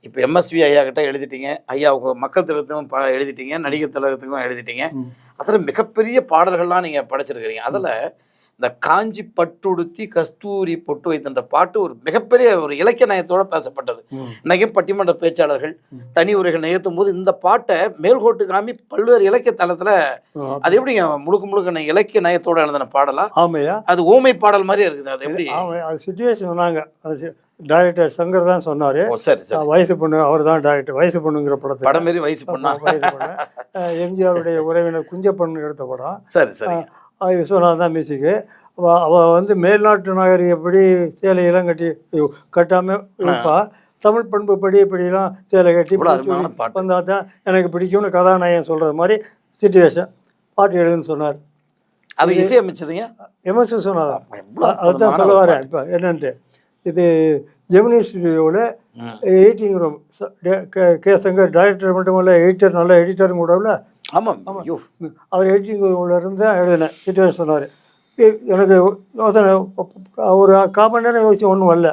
இப்ப எம்எஸ்வி ஐயா கிட்ட எழுதிட்டீங்க. ஐயா உங்க மக்கள் திலகத்துக்கும் எழுதிட்டீங்க. நடிகர் திலகத்துக்கும் எழுதிட்டீங்க. ம். அதுல மிகப்பெரிய பாடல்கள்லாம் நீங்க படைச்சிருக்கிறீங்க. ம். அதுல இந்த காஞ்சி பட்டுடுத்தி கஸ்தூரி பொட்டு வைத்தன்ற பாட்டு ஒரு மிகப்பெரிய ஒரு இலக்கிய நயத்தோட பேசப்பட்டது. ம். இன்னைக்கு பட்டிமன்ற பேச்சாளர்கள் ம். தனி உரைகள் நிகழ்த்தும்போது இந்த பாட்டை மேல்கோட்டு காமி பல்வேறு இலக்கிய தளத்துல அது எப்படிங்க முழுக்க முழுக்க இலக்கிய நயத்தோட எழுதின பாடலா? ஆமையா அது ஊமை பாடல் மாதிரியே இருக்குது. அது எப்படி? ஆமாம், அது சுச்சுவேஷன் சொன்னாங்க. அது டைரக்டர் சங்கர் தான் சொன்னார். ஓ சரி சரி. வயசு பொண்ணு அவர் தான் டைரக்டர். வயசு பொண்ணுங்கிற படத்தை படம் மாரி வயசு பொண்ணா? வயசு பொண்ணு எம்ஜிஆருடைய உறவினர் குஞ்சப்பண்ணு எடுத்த படம். சரி சரி. விஸ்வநாத் தான் மியூசிக்கு. அவள் வந்து மேல்நாட்டு நாகரிகப்படி சேலையெல்லாம் கட்டாமல் இருப்பா. தமிழ் பண்புப்படி இப்படிலாம் சேலை கட்டி இவ்வளவு அருமையான பாட்டு. வந்தால் தான் எனக்கு பிடிக்கும்னு கதாநாயகன் சொல்கிறது மாதிரி சுச்சுவேஷன் பாட்டு எழுதுன்னு சொன்னார். அது இசையமைச்சதுங்க எம்எஸ் விஸ்வநாதன். எவ்வளவு அதுதான் சொல்ல வரேன் இப்போ என்னன்ட்டு. இது ஜெமினி ஸ்டுடியோவில் editing room. K Shankar director மட்டும் இல்லை, எடிட்டர், நல்ல எடிட்டரும் கூட இல்லை. ஆமாம் ஐயோ. அவர் எடிட்டிங் ரூமில் இருந்து தான் எழுதினேன். சுச்சுவேஷன் சொன்னார். எனக்கு யோசனை ஒரு 1/4 மணி நேரம் யோசிச்சு ஒன்றும் வரல.